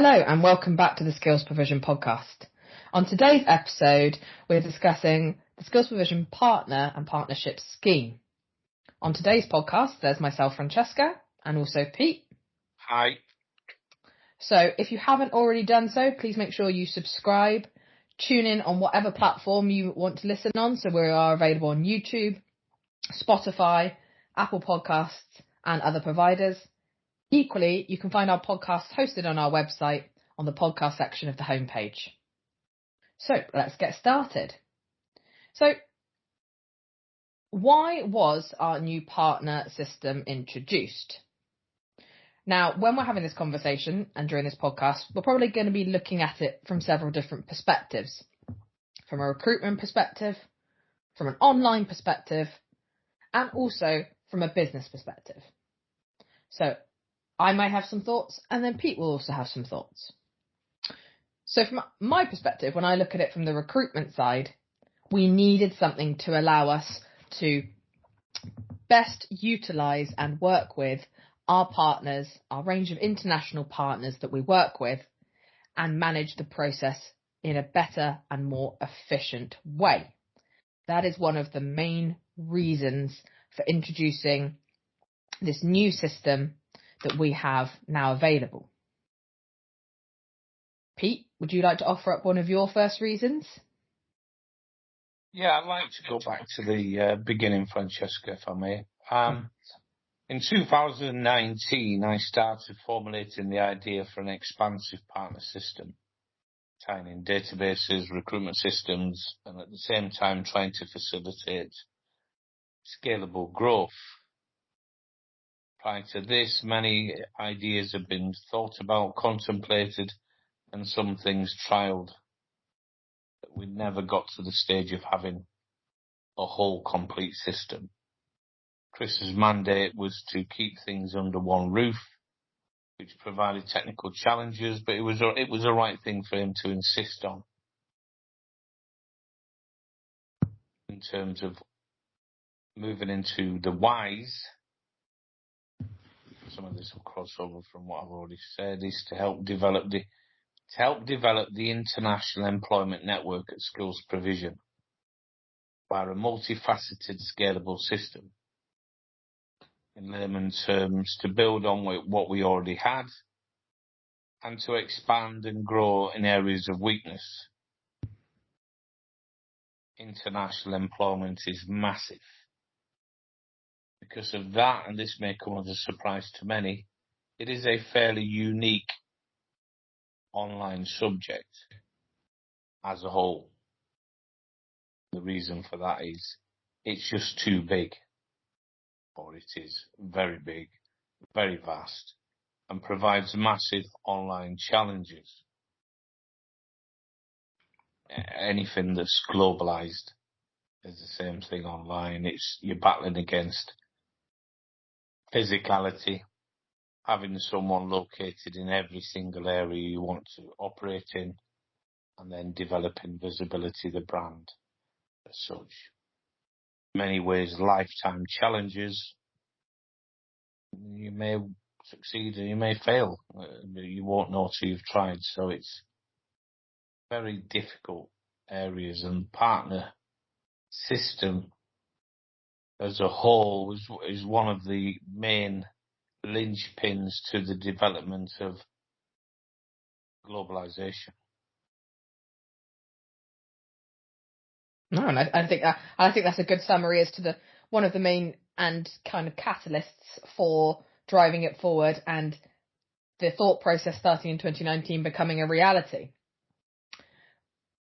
Hello and welcome back to the Skills Provision podcast. On today's episode, we're discussing the Skills Provision Partner and Partnership Scheme. On today's podcast, there's myself, Francesca, and also Pete. Hi. So if you haven't already done so, please make sure you subscribe, tune in on whatever platform you want to listen on. So we are available on YouTube, Spotify, Apple Podcasts, and other providers. Equally, you can find our podcast hosted on our website on the podcast section of the homepage. So let's get started. So why was our new partner system introduced? Now, when we're having this conversation and during this podcast, we're probably going to be looking at it from several different perspectives. From a recruitment perspective, from an online perspective, and also from a business perspective. So I may have some thoughts, and then Pete will also have some thoughts. So from my perspective, when I look at it from the recruitment side, we needed something to allow us to best utilise and work with our partners, our range of international partners that we work with, and manage the process in a better and more efficient way. That is one of the main reasons for introducing this new system that we have now available. Pete, would you like to offer up one of your first reasons? Yeah, I'd like to go back to the beginning, Francesca, if I may. In 2019, I started formulating the idea for an expansive partner system, tying in databases, recruitment systems, and at the same time trying to facilitate scalable growth. Prior to this, many ideas have been thought about, contemplated, and some things trialled. But we never got to the stage of having a whole complete system. Chris's mandate was to keep things under one roof, which provided technical challenges, but it was the right thing for him to insist on. In terms of moving into the whys, some of this will cross over from what I've already said, is to help develop the international employment network at Skills Provision via a multifaceted, scalable system. In layman's terms, to build on what we already had and to expand and grow in areas of weakness. International employment is massive. Because of that, and this may come as a surprise to many, it is a fairly unique online subject as a whole. The reason for that is it's just too big, or it is very big, very vast, and provides massive online challenges. Anything that's globalized is the same thing online. You're battling against physicality, having someone located in every single area you want to operate in, and then developing visibility of the brand as such. In many ways, lifetime challenges. You may succeed and you may fail. You won't know till you've tried. So it's very difficult areas, and partner system as a whole is one of the main linchpins to the development of globalization. No, and I think that's a good summary as to one of the main and kind of catalysts for driving it forward, and the thought process starting in 2019 becoming a reality.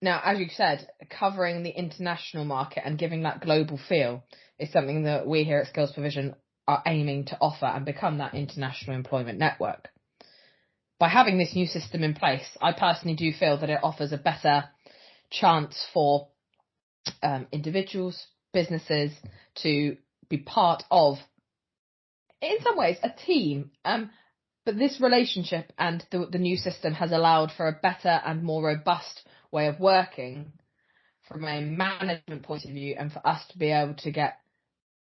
Now, as you said, covering the international market and giving that global feel is something that we here at Skills Provision are aiming to offer and become that international employment network. By having this new system in place, I personally do feel that it offers a better chance for individuals, businesses to be part of, in some ways, a team. But this relationship and the new system has allowed for a better and more robust way of working from a management point of view, and for us to be able to get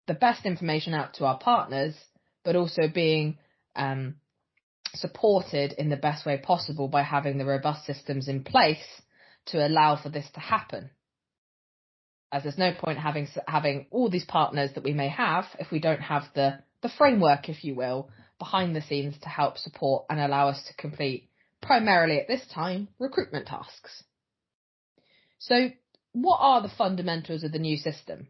the best information out to our partners, but also being supported in the best way possible by having the robust systems in place to allow for this to happen. As there's no point having all these partners that we may have if we don't have the framework, if you will, behind the scenes to help support and allow us to complete, primarily at this time, recruitment tasks. So what are the fundamentals of the new system?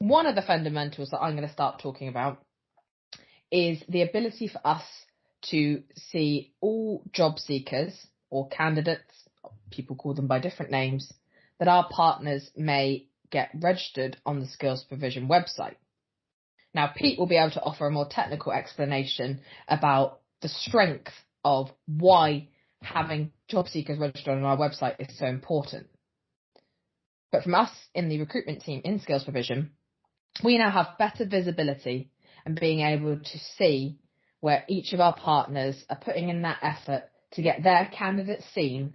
One of the fundamentals that I'm going to start talking about is the ability for us to see all job seekers or candidates, people call them by different names, that our partners may get registered on the Skills Provision website. Now, Pete will be able to offer a more technical explanation about the strength of why having job seekers registered on our website is so important. But from us in the recruitment team in Skills Provision, we now have better visibility and being able to see where each of our partners are putting in that effort to get their candidates seen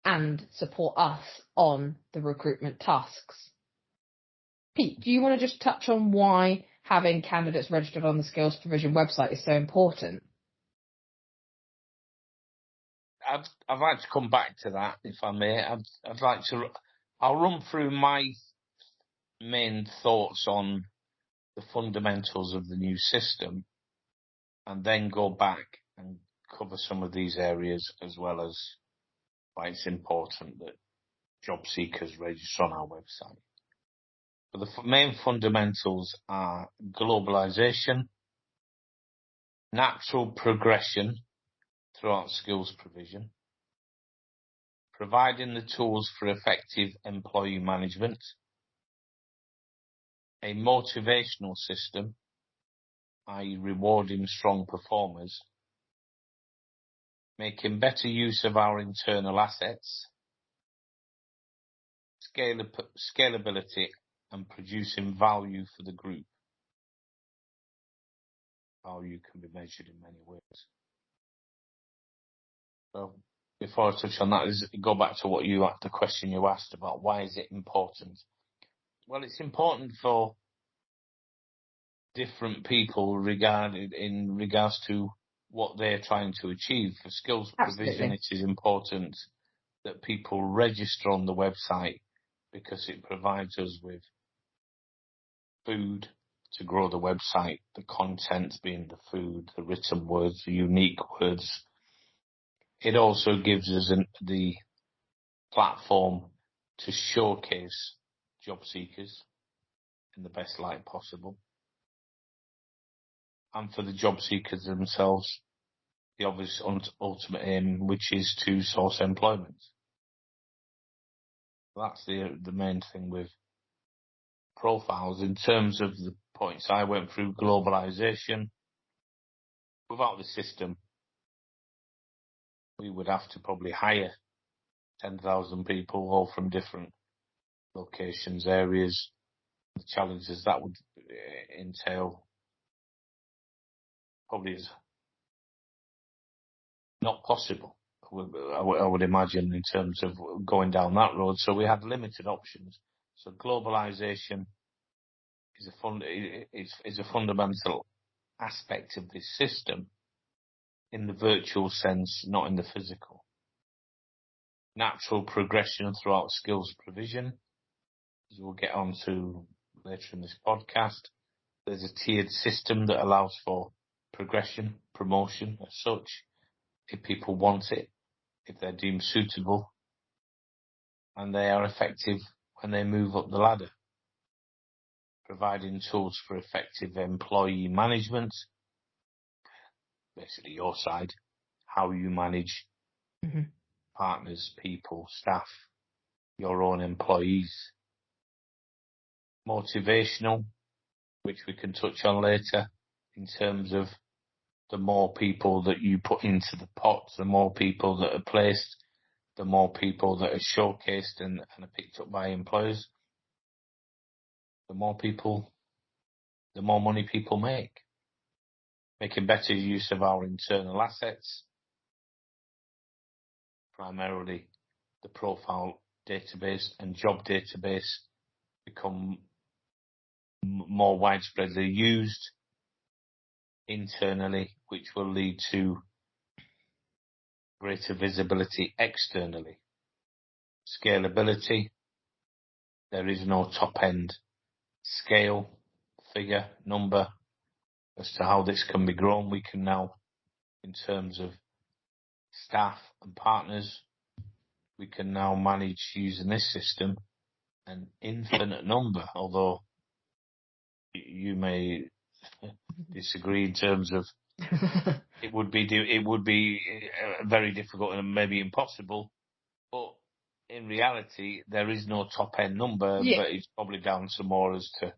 and support us on the recruitment tasks. Pete, do you want to just touch on why having candidates registered on the Skills Provision website is so important? I'd like to come back to that, if I may. I'll run through my main thoughts on the fundamentals of the new system and then go back and cover some of these areas, as well as why it's important that job seekers register on our website. But the main fundamentals are globalisation, natural progression throughout skills provision, providing the tools for effective employee management, a motivational system, i.e. rewarding strong performers, making better use of our internal assets, scalability, and producing value for the group. Value can be measured in many ways. So before I touch on that, go back to the question you asked about why is it important? Well, it's important for different people in regards to what they're trying to achieve. For skills provision, it is important that people register on the website because it provides us with food to grow the website, the content being the food, the written words, the unique words. It also gives us the platform to showcase job seekers in the best light possible. And for the job seekers themselves, the obvious ultimate aim, which is to source employment. That's the main thing with profiles. In terms of the points I went through, globalisation, without the system, we would have to probably hire 10,000 people, all from different locations, areas. The challenges that would entail probably is not possible, I would imagine, in terms of going down that road. So we have limited options. So globalisation is a fundamental aspect of this system in the virtual sense, not in the physical. Natural progression throughout skills provision, as we'll get on to later in this podcast. There's a tiered system that allows for progression, promotion as such, if people want it, if they're deemed suitable, and they are effective when they move up the ladder. Providing tools for effective employee management, basically your side, how you manage partners, people, staff, your own employees. Motivational, which we can touch on later, in terms of the more people that you put into the pot, the more people that are placed, the more people that are showcased and are picked up by employers, the more money people make. Making better use of our internal assets, primarily the profile database and job database, become more widespreadly used. internally, which will lead to greater visibility externally. Scalability, there is no top end scale, figure, number as to how this can be grown. We can now, in terms of staff and partners, we can now manage using this system an infinite number, although you may disagree in terms of it would be very difficult and maybe impossible, but in reality there is no top end number. Yeah. But it's probably down to more as to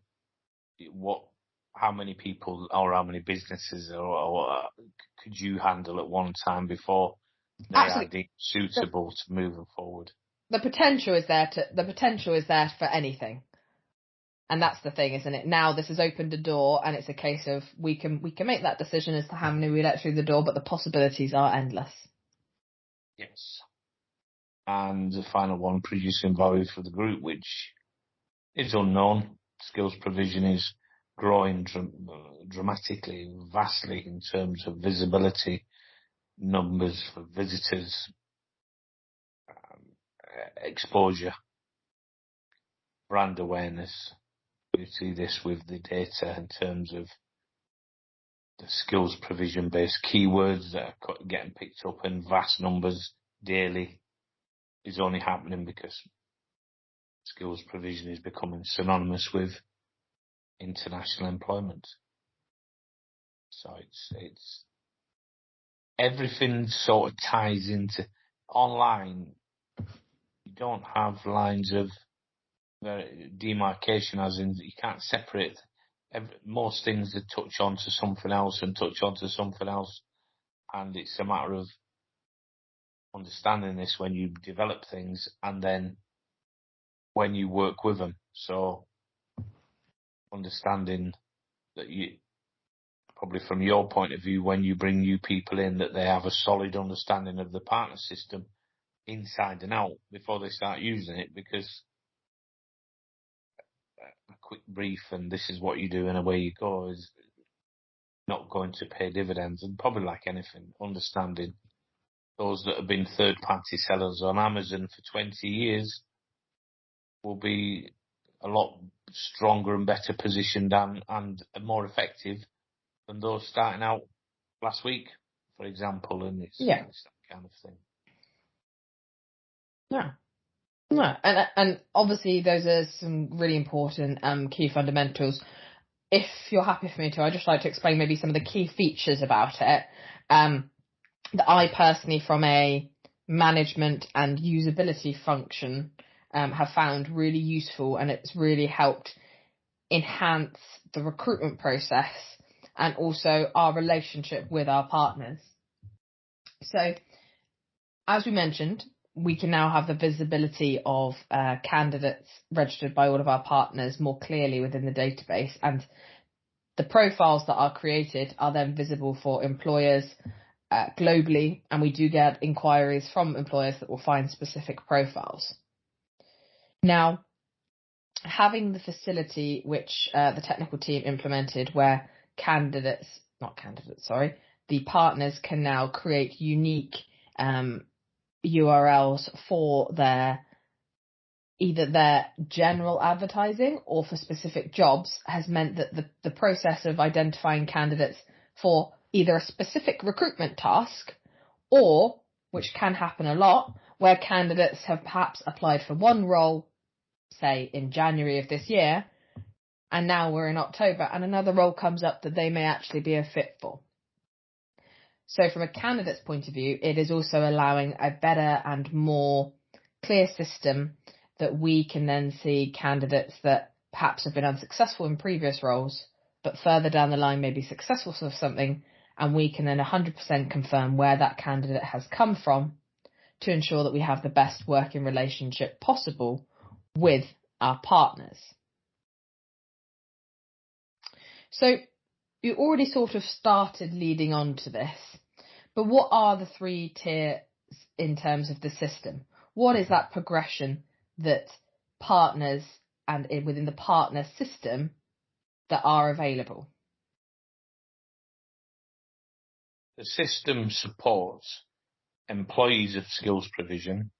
how many people or how many businesses or could you handle at one time before they are deemed suitable to moving forward. The potential is there for anything. And that's the thing, isn't it? Now this has opened a door, and it's a case of we can make that decision as to how many we let through the door, but the possibilities are endless. Yes. And the final one, producing value for the group, which is unknown. Skills provision is growing dramatically, vastly in terms of visibility, numbers for visitors, exposure, brand awareness. You see this with the data in terms of the skills provision based keywords that are getting picked up in vast numbers daily is only happening because skills provision is becoming synonymous with international employment. So it's everything sort of ties into online. You don't have lines of demarcation, as in you can't separate. Most things that touch onto something else and touch onto something else, and it's a matter of understanding this when you develop things and then when you work with them. So understanding that you, probably from your point of view, when you bring new people in, that they have a solid understanding of the partner system inside and out before they start using it, because a quick brief and this is what you do and away you go is not going to pay dividends. And probably like anything, understanding those that have been third-party sellers on Amazon for 20 years will be a lot stronger and better positioned and more effective than those starting out last week, for example. And it's that kind of thing. Yeah. No, and obviously those are some really important key fundamentals. If you're happy for me to, I'd just like to explain maybe some of the key features about it that I personally, from a management and usability function, have found really useful, and it's really helped enhance the recruitment process and also our relationship with our partners. So, as we mentioned, we can now have the visibility of candidates registered by all of our partners more clearly within the database, and the profiles that are created are then visible for employers globally, and we do get inquiries from employers that will find specific profiles. Now, having the facility which the technical team implemented where the partners can now create unique URLs for either their general advertising or for specific jobs has meant that the process of identifying candidates for either a specific recruitment task or, which can happen a lot, where candidates have perhaps applied for one role, say in January of this year, and now we're in October and another role comes up that they may actually be a fit for. So from a candidate's point of view, it is also allowing a better and more clear system that we can then see candidates that perhaps have been unsuccessful in previous roles, but further down the line may be successful for something, and we can then 100% confirm where that candidate has come from to ensure that we have the best working relationship possible with our partners. So you already sort of started leading on to this, but what are the 3 tiers in terms of the system? What is that progression that partners and within the partner system that are available? The system supports employees of skills provision,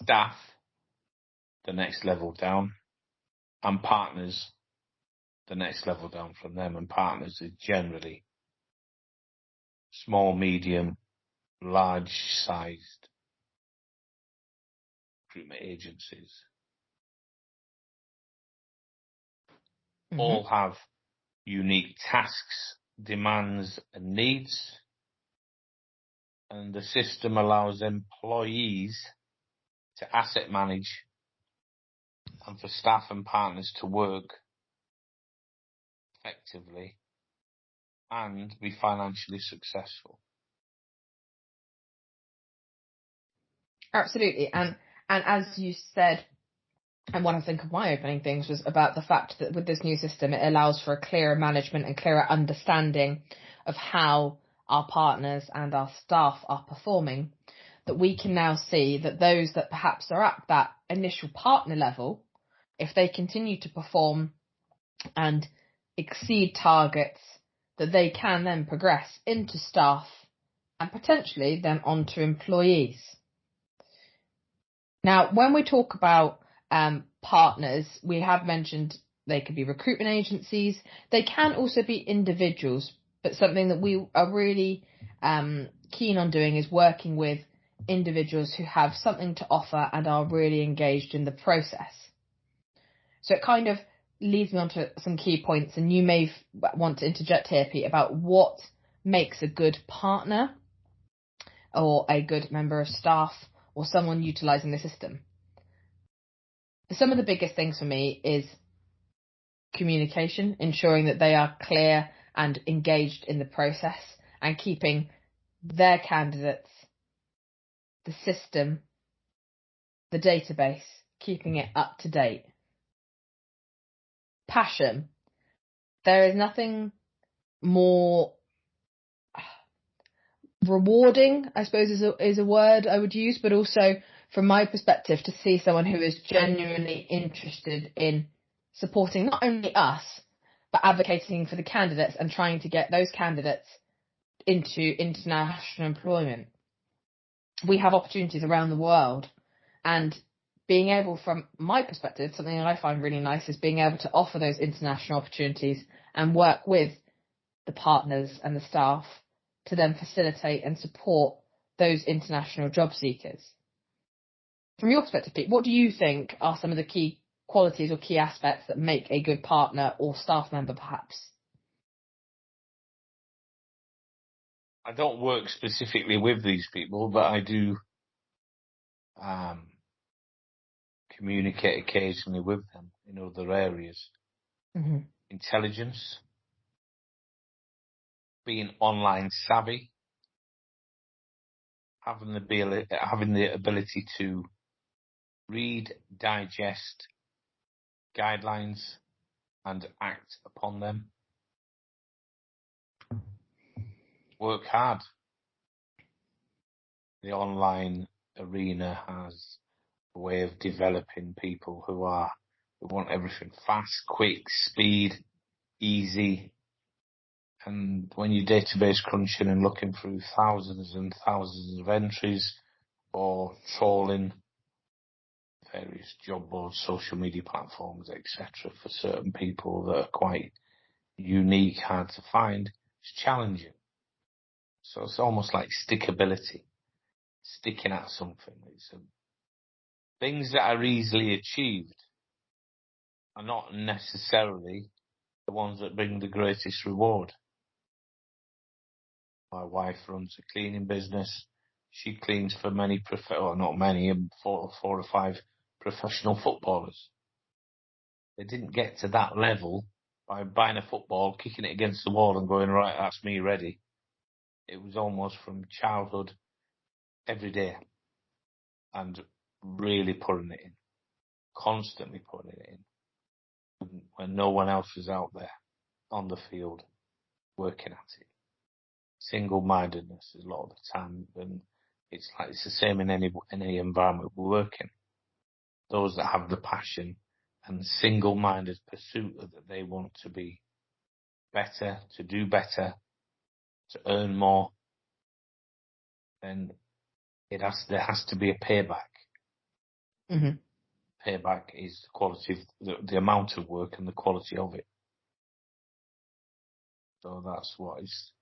staff, the next level down, and partners, the next level down from them. And partners are generally small, medium, large-sized recruitment agencies. Mm-hmm. All have unique tasks, demands, and needs. And the system allows employees to asset manage and for staff and partners to work effectively and be financially successful. Absolutely. And as you said, and one I think of my opening things was about the fact that with this new system, it allows for a clearer management and clearer understanding of how our partners and our staff are performing, that we can now see that those that perhaps are at that initial partner level, if they continue to perform and exceed targets, that they can then progress into staff and potentially then onto employees. Now, when we talk about partners, we have mentioned they could be recruitment agencies. They can also be individuals, but something that we are really keen on doing is working with individuals who have something to offer and are really engaged in the process. So it kind of leads me on to some key points, and you may want to interject here, Pete, about what makes a good partner or a good member of staff or someone utilising the system. Some of the biggest things for me is communication, ensuring that they are clear and engaged in the process and keeping their candidates, the system, the database, keeping it up to date. Passion. There is nothing more rewarding, I suppose is a word I would use, but also from my perspective, to see someone who is genuinely interested in supporting not only us, but advocating for the candidates and trying to get those candidates into international employment. We have opportunities around the world, and being able, from my perspective, something that I find really nice is being able to offer those international opportunities and work with the partners and the staff to then facilitate and support those international job seekers. From your perspective, Pete, what do you think are some of the key qualities or key aspects that make a good partner or staff member, perhaps? I don't work specifically with these people, but I do communicate occasionally with them in other areas. Mm-hmm. Intelligence, being online savvy, having the ability to read, digest guidelines and act upon them. Work hard. The online arena has a way of developing people who want everything fast, quick, speed, easy. And when you're database crunching and looking through thousands and thousands of entries or trawling various job boards, social media platforms, etc., for certain people that are quite unique, hard to find, it's challenging. So it's almost like stickability, sticking at something. Things that are easily achieved are not necessarily the ones that bring the greatest reward. My wife runs a cleaning business. She cleans for many, not many, 4 or 5 professional footballers. They didn't get to that level by buying a football, kicking it against the wall and going, right, that's me ready. It was almost from childhood, every day, and really putting it in, constantly putting it in, when no one else was out there on the field working at it. Single-mindedness a lot of the time, and it's the same in any environment we work in. Those that have the passion and single-minded pursuit that they want to be better, to do better, to earn more, then there has to be a payback. Mm-hmm. Payback is the quality of the amount of work and the quality of it. So that's what is.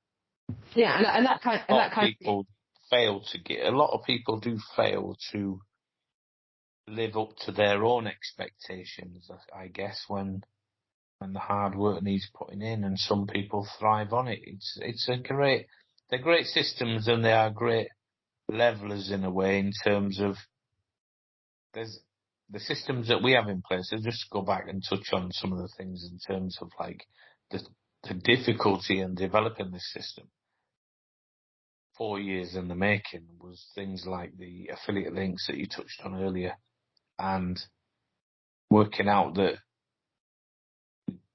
Yeah, and that kind a lot of people do fail to live up to their own expectations, I guess, when the hard work needs putting in, and some people thrive on it. They're great systems, and they are great levelers in a way, in terms of there's the systems that we have in place. I'll just go back and touch on some of the things in terms of like the difficulty in developing this system. 4 years in the making was things like the affiliate links that you touched on earlier, and working out that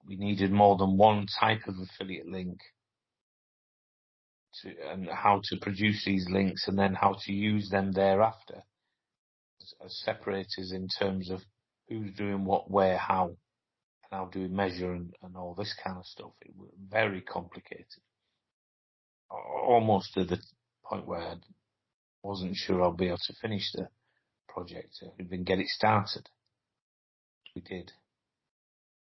we needed more than one type of affiliate link and how to produce these links, and then how to use them thereafter as separators in terms of who's doing what, where, how, and how do we measure and all this kind of stuff. It was very complicated, almost to the point where I wasn't sure I'll be able to finish the project, even get it started. We did.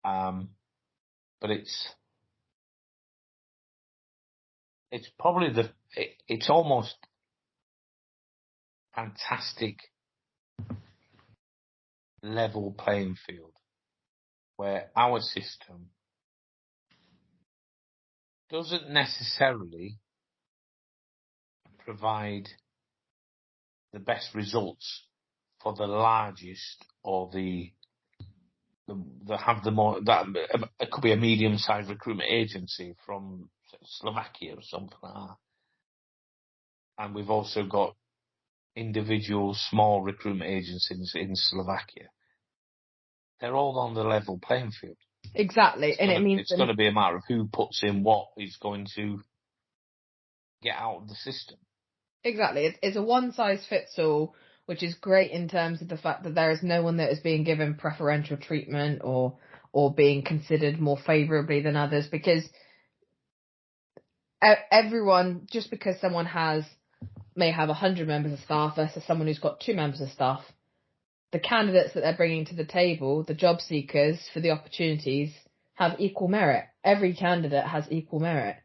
But it's probably it's almost fantastic level playing field where our system doesn't necessarily provide the best results for the largest or it could be a medium-sized recruitment agency from Slovakia or something like that. And we've also got individual small recruitment agencies in Slovakia. They're all on the level playing field. Exactly, It's going to be a matter of who puts in what is going to get out of the system. Exactly, it's a one-size-fits-all, which is great in terms of the fact that there is no one that is being given preferential treatment or being considered more favourably than others, because everyone, just because someone may have 100 members of staff versus someone who's got 2 members of staff, the candidates that they're bringing to the table, the job seekers for the opportunities, have equal merit. Every candidate has equal merit,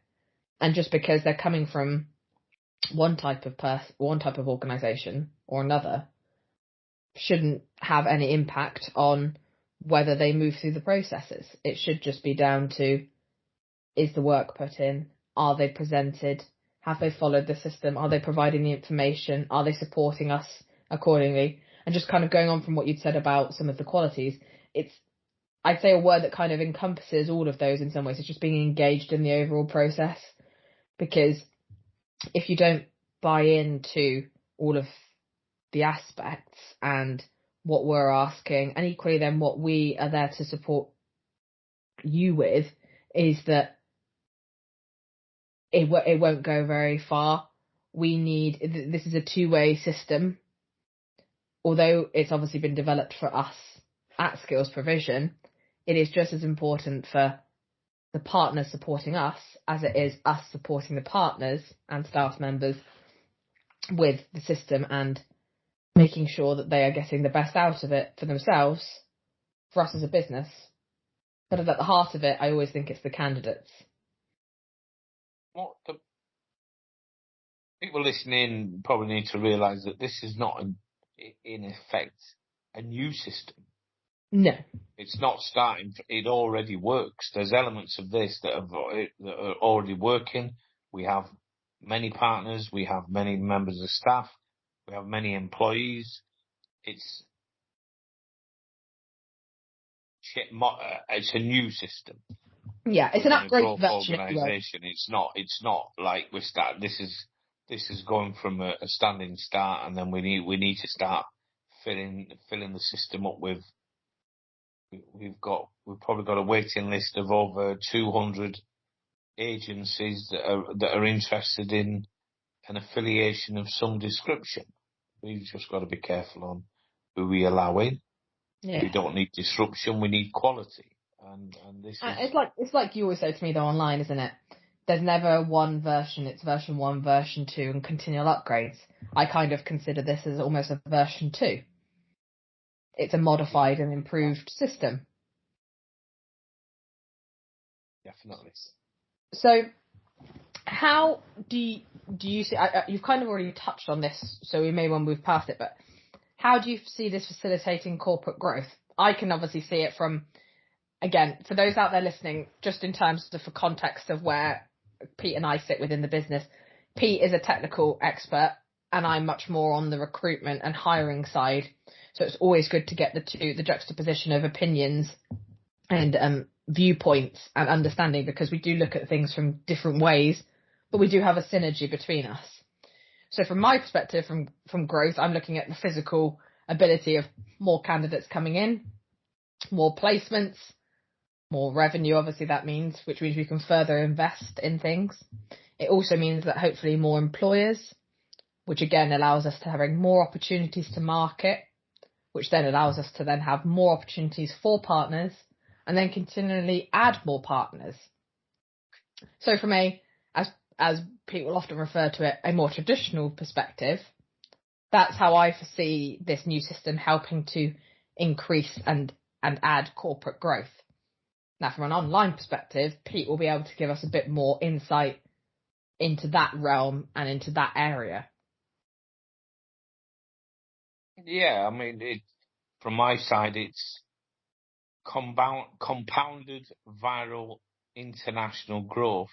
and just because they're coming from one type of organisation or another shouldn't have any impact on whether they move through the processes. It should just be down to, is the work put in? Are they presented? Have they followed the system? Are they providing the information? Are they supporting us accordingly? And just kind of going on from what you'd said about some of the qualities, I'd say a word that kind of encompasses all of those in some ways. It's just being engaged in the overall process, because if you don't buy into all of the aspects and what we're asking, and equally then what we are there to support you with, is that it won't go very far. This is a two-way system. Although it's obviously been developed for us at Skills Provision, it is just as important for the partners supporting us as it is us supporting the partners and staff members with the system and making sure that they are getting the best out of it for themselves, for us as a business. But at the heart of it, I always think it's the candidates. What the people listening probably need to realise that this is not, in effect, a new system. No. It's not starting. It already works. There's elements of this that are already working. We have many partners. We have many members of staff. We have many employees. It's a new system. Yeah, it's an upgraded version. Organisation. It's not like we start. This is going from a standing start, and then we need to start filling the system up with. We've probably got a waiting list of over 200 agencies that are interested in an affiliation of some description. We've just got to be careful on who we allow in. Yeah. We don't need disruption. We need quality. And this is... It's like you always say to me though online, isn't it? there's never one version. It's version 1, version 2, and continual upgrades. I kind of consider this as almost a version 2. It's a modified and improved system. Definitely. So how do you see, you've kind of already touched on this, so we may want to move past it, but how do you see this facilitating corporate growth? I can obviously see it from, again, for those out there listening, just in terms of for context of where Pete and I sit within the business. Pete is a technical expert and I'm much more on the recruitment and hiring side. So it's always good to get the juxtaposition of opinions and viewpoints and understanding, because we do look at things from different ways, but we do have a synergy between us. So from my perspective, from growth, I'm looking at the physical ability of more candidates coming in, more placements, more revenue, obviously that means, which means we can further invest in things. It also means that hopefully more employers, which again allows us to having more opportunities to market, which then allows us to then have more opportunities for partners and then continually add more partners. So from as Pete will often refer to it, a more traditional perspective, that's how I foresee this new system helping to increase and add corporate growth. Now, from an online perspective, Pete will be able to give us a bit more insight into that realm and into that area. Yeah, I mean, from my side, it's compounded viral international growth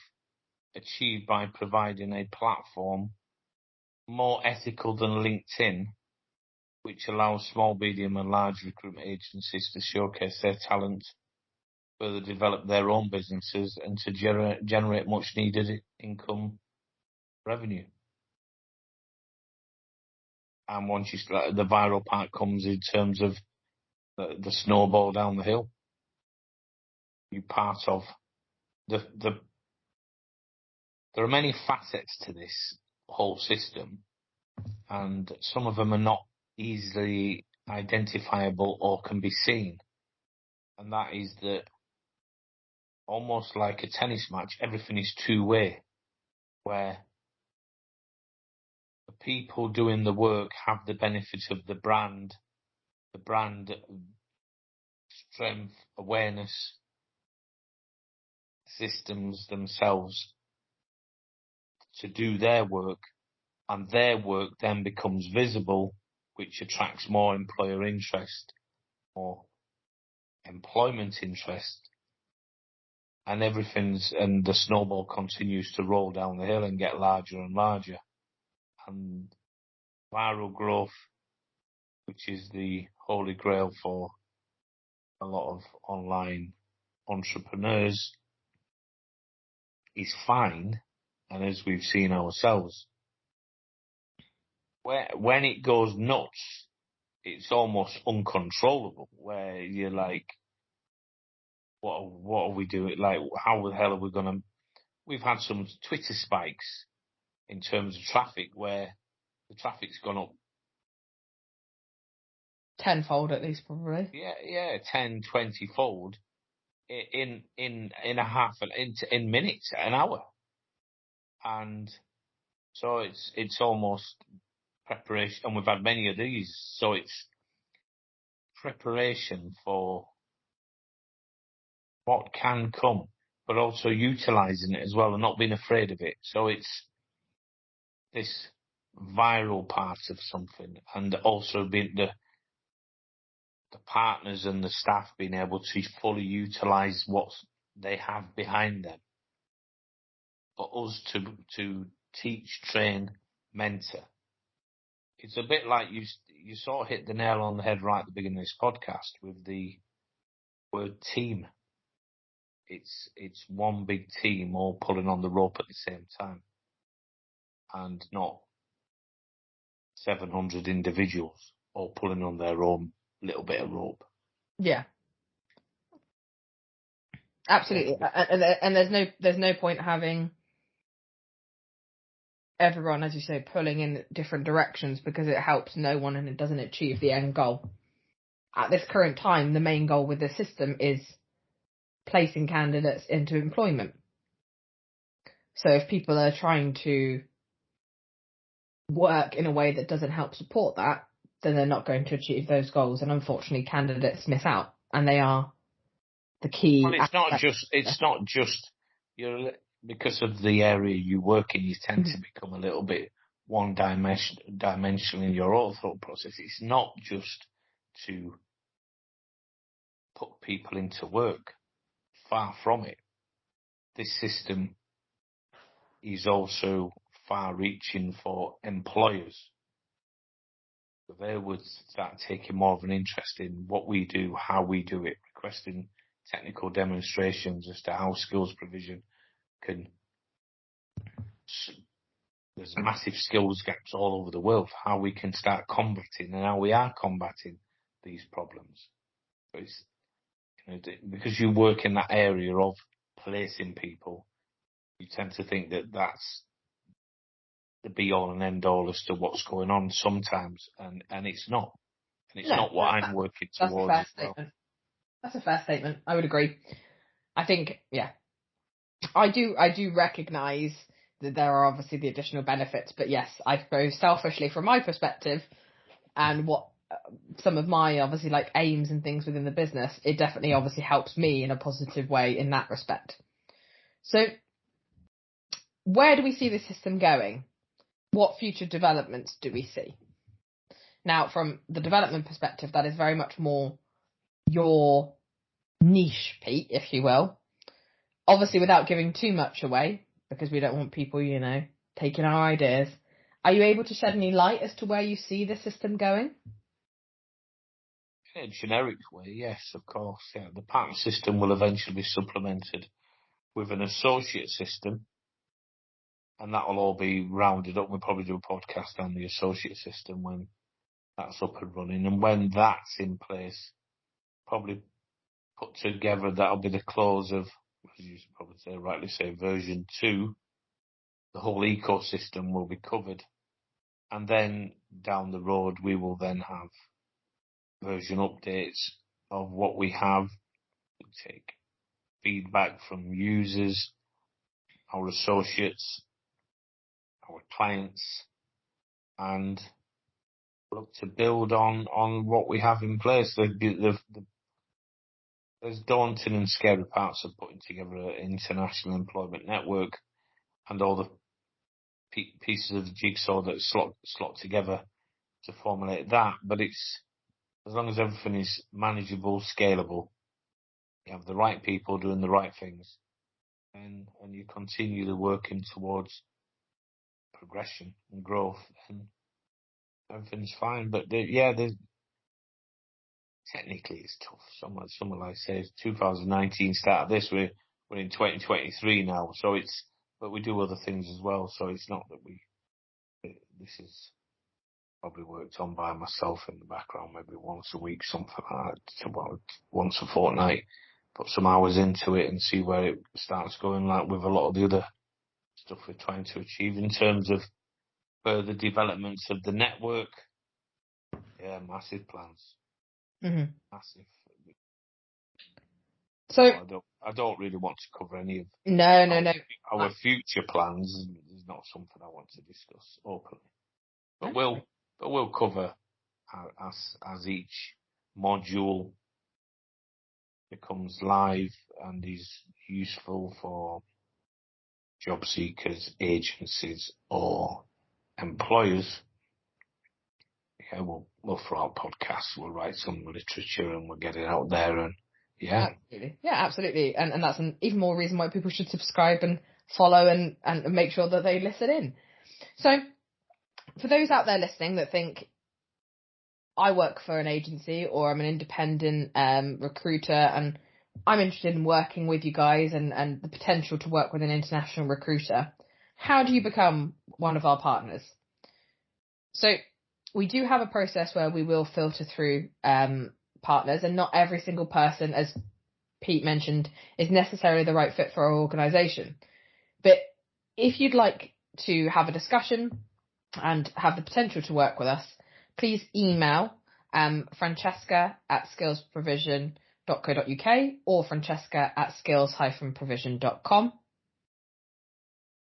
achieved by providing a platform more ethical than LinkedIn, which allows small, medium and large recruitment agencies to showcase their talent, further develop their own businesses and to generate much needed income revenue. And once you start, the viral part comes in terms of the snowball down the hill. You're part of there are many facets to this whole system, and some of them are not easily identifiable or can be seen. And that is that almost like a tennis match, everything is two-way, where the people doing the work have the benefit of the brand strength, awareness, systems themselves to do their work, and their work then becomes visible, which attracts more employer interest, more employment interest, and and the snowball continues to roll down the hill and get larger and larger. And viral growth, which is the holy grail for a lot of online entrepreneurs, is fine. And as we've seen ourselves, when it goes nuts, it's almost uncontrollable, where you're like, what are we doing? Like, how the hell are we gonna? We've had some Twitter spikes in terms of traffic, where the traffic's gone up tenfold at least, probably. Yeah, 10, 20-fold in a half in minutes, an hour, and so it's almost preparation. And we've had many of these, so it's preparation for what can come, but also utilising it as well and not being afraid of it. So it's this viral part of something, and also being the partners and the staff being able to fully utilise what they have behind them. For us to teach, train, mentor. It's a bit like you sort of hit the nail on the head right at the beginning of this podcast with the word team. It's one big team all pulling on the rope at the same time, and not 700 individuals all pulling on their own little bit of rope. Yeah, absolutely. And there's no point having everyone, as you say, pulling in different directions, because it helps no one and it doesn't achieve the end goal. At this current time, the main goal with the system is placing candidates into employment. So if people are trying to work in a way that doesn't help support that, then they're not going to achieve those goals. And unfortunately, candidates miss out, and they are the key. Well, it's not just because of the area you work in, you tend to become a little bit dimensional in your own thought process. It's not just to put people into work. Far from it. This system is also far-reaching for employers. So they would start taking more of an interest in what we do, how we do it, requesting technical demonstrations as to how skills provision can. There's massive skills gaps all over the world. How we can start combating and how we are combating these problems. But it's, because you work in that area of placing people, you tend to think that that's the be all and end all as to what's going on sometimes, and it's not. And it's not what I'm working towards as well. That's a fair statement. I would agree. I think, I do recognise that there are obviously the additional benefits, but yes, I suppose selfishly from my perspective and what some of my obviously like aims and things within the business, it definitely obviously helps me in a positive way in that respect. So where do we see the system going? What future developments do we see? Now, from the development perspective, that is very much more your niche, Pete, if you will. Obviously, without giving too much away, because we don't want people, taking our ideas. Are you able to shed any light as to where you see the system going? In a generic way, yes, of course. Yeah, the partner system will eventually be supplemented with an associate system, and that will all be rounded up. We'll probably do a podcast on the associate system when that's up and running, and when that's in place, probably put together, that'll be the close of, as you probably rightly say, version 2. The whole ecosystem will be covered, and then down the road we will then have version updates of what we have. We take feedback from users, our associates, our clients, and look to build on what we have in place. There's daunting and scary parts of putting together an international employment network and all the pieces of the jigsaw that slot together to formulate that. But it's, as long as everything is manageable, scalable, you have the right people doing the right things, and you continually working towards progression and growth, and everything's fine. But there's technically it's tough. Someone like say 2019 started this. We're in 2023 now, so but we do other things as well. So it's not that this is probably worked on by myself in the background, maybe once a week, something like that, once a fortnight. Put some hours into it and see where it starts going, like with a lot of the other stuff we're trying to achieve in terms of further developments of the network. Yeah, massive plans. Mm-hmm. Massive. So I don't really want to cover any of no. Our future plans is not something I want to discuss openly. But we'll cover as each module becomes live and is useful for job seekers, agencies, or employers. Yeah, we'll throw out podcasts, we'll write some literature, and we'll get it out there. And absolutely, and that's an even more reason why people should subscribe and follow and make sure that they listen in. So, for those out there listening that think, I work for an agency or I'm an independent recruiter and I'm interested in working with you guys and the potential to work with an international recruiter, how do you become one of our partners? So we do have a process where we will filter through partners, and not every single person, as Pete mentioned, is necessarily the right fit for our organisation. But if you'd like to have a discussion and have the potential to work with us, please email francesca@skillsprovision.co.uk or francesca@skills-provision.com.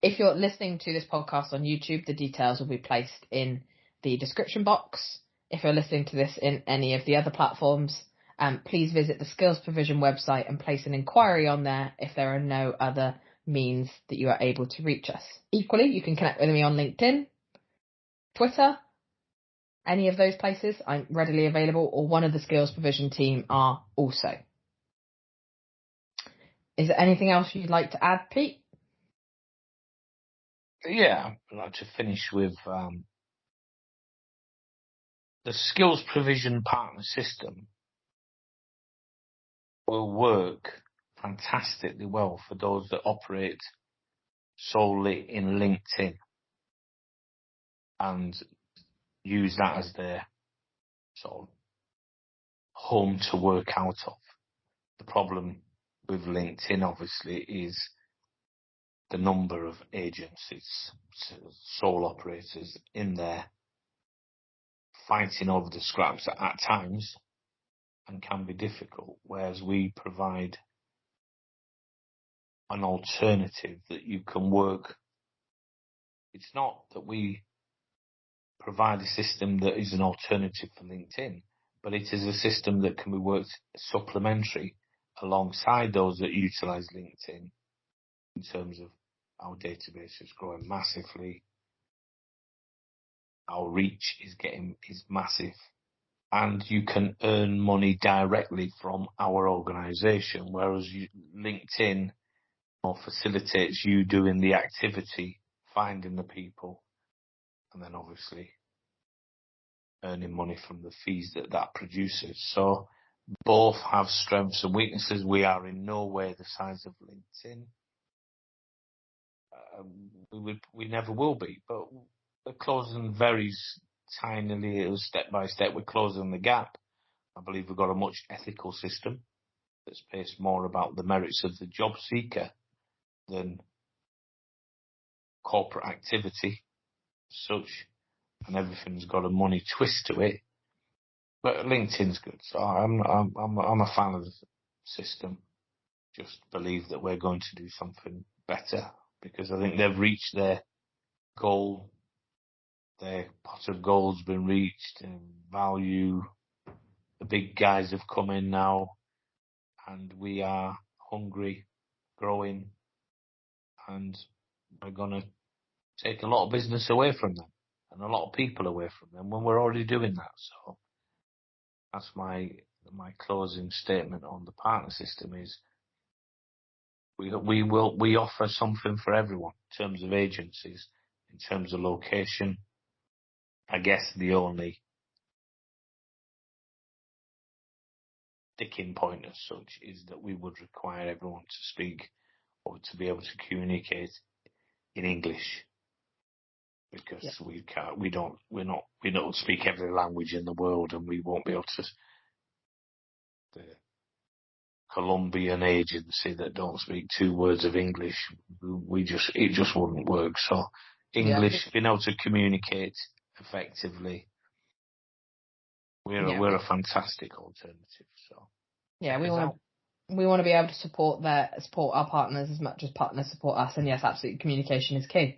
If you're listening to this podcast on YouTube, the details will be placed in the description box. If you're listening to this in any of the other platforms, please visit the Skills Provision website and place an inquiry on there if there are no other means that you are able to reach us. Equally, you can connect with me on LinkedIn, Twitter, any of those places. I'm readily available, or one of the Skills Provision team are also. Is there anything else you'd like to add, Pete? Yeah, I'd like to finish with the skills provision partner system will work fantastically well for those that operate solely in LinkedIn and use that as their sort of home to work out of. The problem with LinkedIn, obviously, is the number of agencies, sole operators in there fighting over the scraps at times, and can be difficult, whereas we provide an alternative that you can work. It's not that we provide a system that is an alternative for LinkedIn, but it is a system that can be worked supplementary alongside those that utilize LinkedIn in terms of our database is growing massively, our reach is massive, and you can earn money directly from our organisation, whereas LinkedIn more facilitates you doing the activity, finding the people, and then obviously earning money from the fees that produces. So both have strengths and weaknesses. We are in no way the size of LinkedIn. We never will be, but we're closing very tinily, step by step. We're closing the gap. I believe we've got a much ethical system that's based more about the merits of the job seeker than corporate activity such, and everything's got a money twist to it. But LinkedIn's good, so I'm a fan of the system. Just believe that we're going to do something better, because I think they've reached their goal. Their pot of gold's been reached, and value. The big guys have come in now, and we are hungry, growing, and we're going to take a lot of business away from them and a lot of people away from them when we're already doing that. So that's my closing statement on the partner system is we offer something for everyone in terms of agencies, in terms of location. I guess the only sticking point as such is that we would require everyone to speak or to be able to communicate in English, because we don't speak every language in the world, and we won't be able to. The Colombian agency that don't speak 2 words of English, it just wouldn't work. So English, being able to communicate effectively, we're a fantastic alternative. So yeah, we want to be able to support our partners as much as partners support us, and yes, absolutely, communication is key.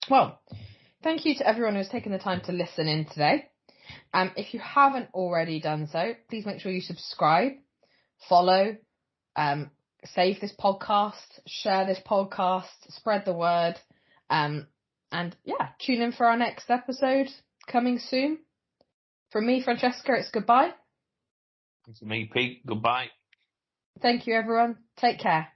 Well, thank you to everyone who's taken the time to listen in today. If you haven't already done so, please make sure you subscribe, follow, save this podcast, share this podcast, spread the word, and tune in for our next episode coming soon. From me, Francesca, it's goodbye. From me, Pete, goodbye. Thank you, everyone. Take care.